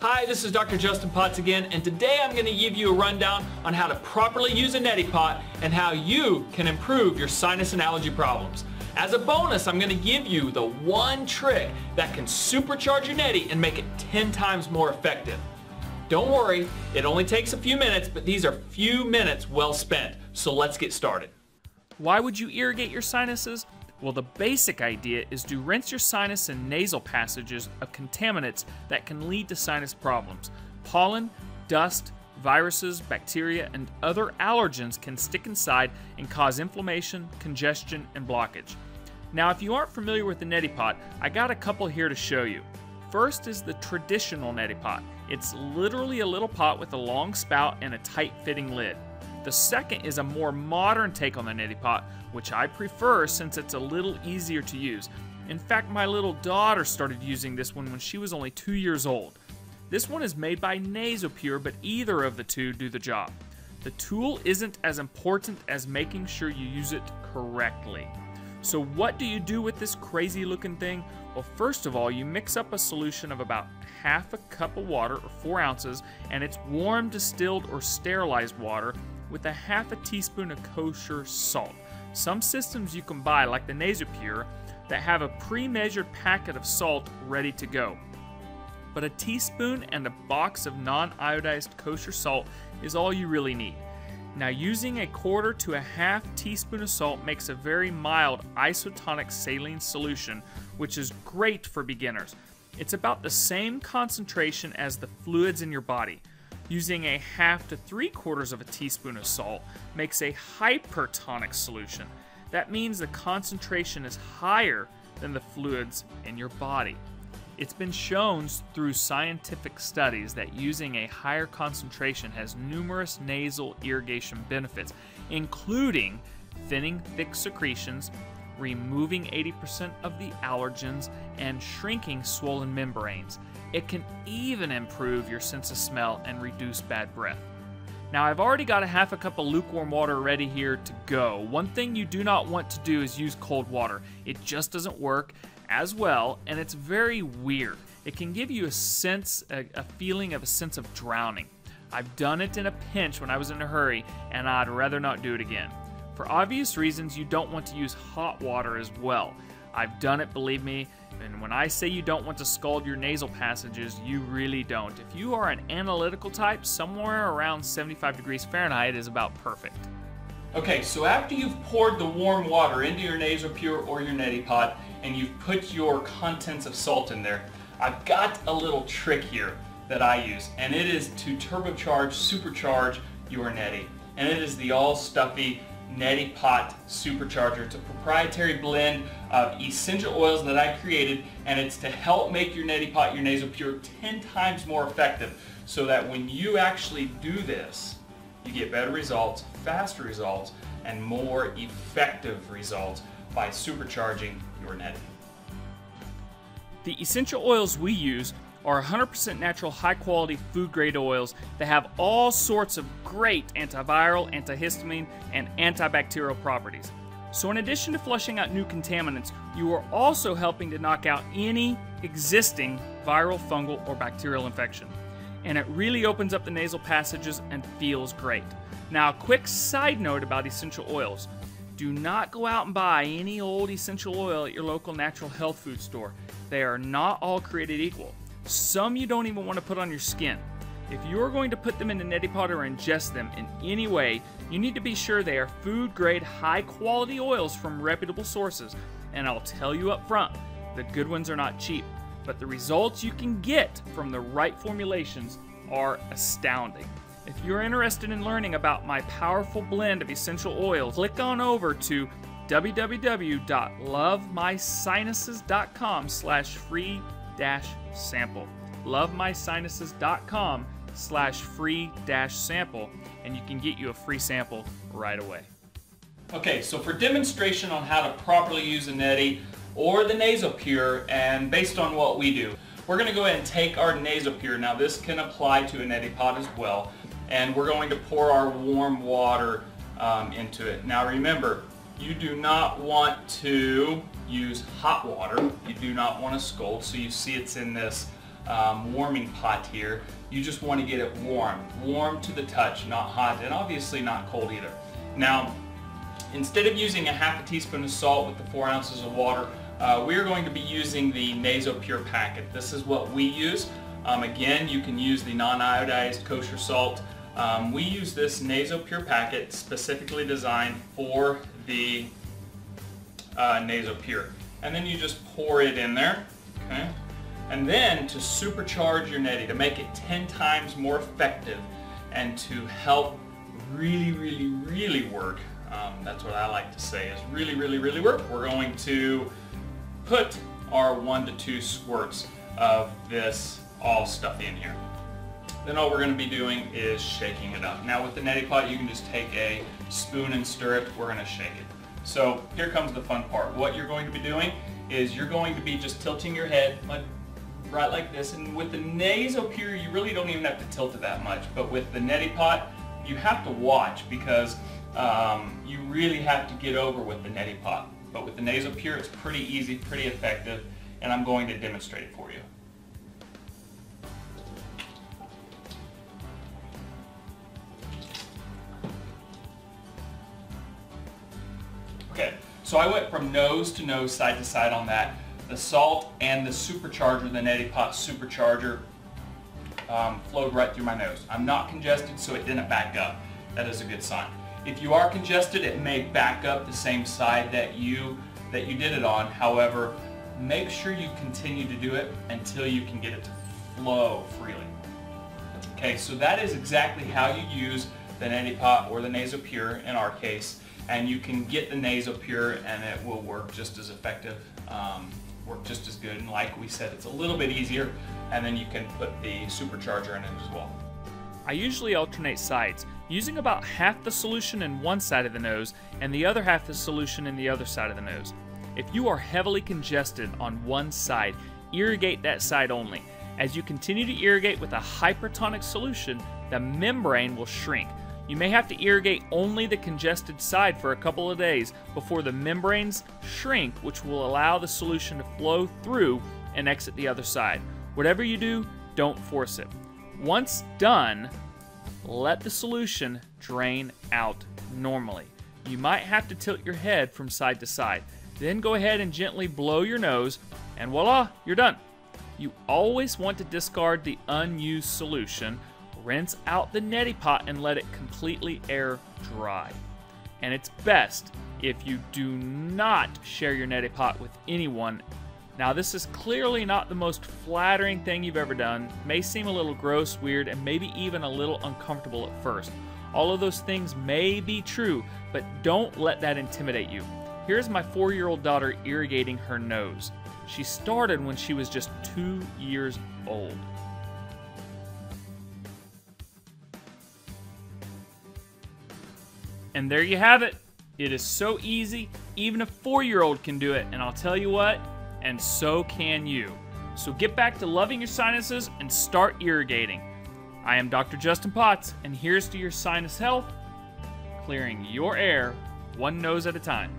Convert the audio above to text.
Hi, this is Dr. Justin Potts again, and today I'm going to give you a rundown on how to properly use a neti pot and how you can improve your sinus and allergy problems. As a bonus, I'm going to give you the one trick that can supercharge your neti and make it 10 times more effective. Don't worry, it only takes a few minutes, but these are few minutes well spent. So let's get started. Why would you irrigate your sinuses? Well, the basic idea is to rinse your sinus and nasal passages of contaminants that can lead to sinus problems. Pollen, dust, viruses, bacteria, and other allergens can stick inside and cause inflammation, congestion, and blockage. Now, if you aren't familiar with the neti pot, I got a couple here to show you. First is the traditional neti pot. It's literally a little pot with a long spout and a tight-fitting lid. The second is a more modern take on the neti pot, which I prefer since it's a little easier to use. In fact, my little daughter started using this one when she was only 2 years old. This one is made by Nasopure, but either of the two do the job. The tool isn't as important as making sure you use it correctly. So what do you do with this crazy looking thing? Well, first of all, you mix up a solution of about half a cup of water, or 4 ounces, and it's warm, distilled, or sterilized water with a half a teaspoon of kosher salt. Some systems you can buy, like the Nasopure, that have a pre-measured packet of salt ready to go. But a teaspoon and a box of non-iodized kosher salt is all you really need. Now, using a quarter to a half teaspoon of salt makes a very mild isotonic saline solution, which is great for beginners. It's about the same concentration as the fluids in your body. Using a half to 3/4 of a teaspoon of salt makes a hypertonic solution. That means the concentration is higher than the fluids in your body. It's been shown through scientific studies that using a higher concentration has numerous nasal irrigation benefits, including thinning thick secretions, removing 80% of the allergens, and shrinking swollen membranes. It can even improve your sense of smell and reduce bad breath. Now, I've already got a half a cup of lukewarm water ready here to go. One thing you do not want to do is use cold water. It just doesn't work as well, and it's very weird. It can give you a feeling of a sense of drowning. I've done it in a pinch when I was in a hurry, and I'd rather not do it again. For obvious reasons, you don't want to use hot water as well. I've done it, believe me, and when I say you don't want to scald your nasal passages, you really don't. If you are an analytical type, somewhere around 75 degrees Fahrenheit is about perfect. Okay, so after you've poured the warm water into your Nasopure or your neti pot, and you've put your contents of salt in there, I've got a little trick here that I use, and it is to turbocharge, supercharge your neti. And it is the all Stuffy Neti Pot Supercharger. It's a proprietary blend of essential oils that I created, and it's to help make your neti pot, your Nasopure, 10 times more effective, so that when you actually do this, you get better results, faster results, and more effective results by supercharging your neti. The essential oils we use are 100% natural, high-quality, food-grade oils that have all sorts of great antiviral, antihistamine, and antibacterial properties. So in addition to flushing out new contaminants, you are also helping to knock out any existing viral, fungal, or bacterial infection. And it really opens up the nasal passages and feels great. Now, a quick side note about essential oils. Do not go out and buy any old essential oil at your local natural health food store. They are not all created equal. Some you don't even want to put on your skin. If you're going to put them in a neti pot or ingest them in any way, you need to be sure they are food-grade, high-quality oils from reputable sources. And I'll tell you up front, the good ones are not cheap, but the results you can get from the right formulations are astounding. If you're interested in learning about my powerful blend of essential oils, click on over to www.lovemysinuses.com/free-sample. lovemysinuses.com/free-sample, and you can get you a free sample right away. Okay, so for demonstration on how to properly use a neti or the Nasopure, and based on what we do, we're going to go ahead and take our Nasopure. Now this can apply to a neti pot as well, and we're going to pour our warm water into it. Now remember, you do not want to use hot water. You do not want to scald, so you see it's in this warming pot here. You just want to get it warm to the touch, not hot, and obviously not cold either. Now, instead of using a half a teaspoon of salt with the 4 ounces of water, we're going to be using the Nasal Pure packet. This is what we use. Again, you can use the non-iodized kosher salt. We use this Nasal Pure packet specifically designed for the Nasal Pure. And then you just pour it in there, okay? And then to supercharge your Netti, to make it 10 times more effective and to help really work, that's what I like to say, is really work, we're going to put our 1 to 2 squirts of this all stuff in here. Then all we're going to be doing is shaking it up. Now with the Neti Pot, you can just take a spoon and stir it. We're going to shake it. So here comes the fun part. What you're going to be doing is you're going to be just tilting your head right like this. And with the Nasal Pure, you really don't even have to tilt it that much. But with the Neti Pot, you have to watch because you really have to get over with the Neti Pot. But with the Nasal Pure, it's pretty easy, pretty effective, and I'm going to demonstrate it for you. Okay, so I went from nose to nose, side to side on that. The salt and the Supercharger, the Neti Pot Supercharger, flowed right through my nose. I'm not congested, so it didn't back up. That is a good sign. If you are congested, it may back up the same side that you did it on. However, make sure you continue to do it until you can get it to flow freely. Okay, so that is exactly how you use the Neti Pot or the Nasal Pure in our case. And you can get the Nasal Pure and it will work just as effective, work just as good. And like we said, it's a little bit easier, and then you can put the Supercharger in it as well. I usually alternate sides, using about half the solution in one side of the nose and the other half the solution in the other side of the nose. If you are heavily congested on one side, irrigate that side only. As you continue to irrigate with a hypertonic solution, the membrane will shrink. You may have to irrigate only the congested side for a couple of days before the membranes shrink, which will allow the solution to flow through and exit the other side. Whatever you do, don't force it. Once done, let the solution drain out normally. You might have to tilt your head from side to side. Then go ahead and gently blow your nose, and voila, you're done. You always want to discard the unused solution. Rinse out the Neti Pot and let it completely air dry. And it's best if you do not share your Neti Pot with anyone. Now, this is clearly not the most flattering thing you've ever done. It may seem a little gross, weird, and maybe even a little uncomfortable at first. All of those things may be true, but don't let that intimidate you. Here's my 4-year-old daughter irrigating her nose. She started when she was just 2 years old. And there you have it. It is so easy, even a 4-year-old can do it, and I'll tell you what, and so can you. So get back to loving your sinuses and start irrigating. I am Dr. Justin Potts, and here's to your sinus health, clearing your air one nose at a time.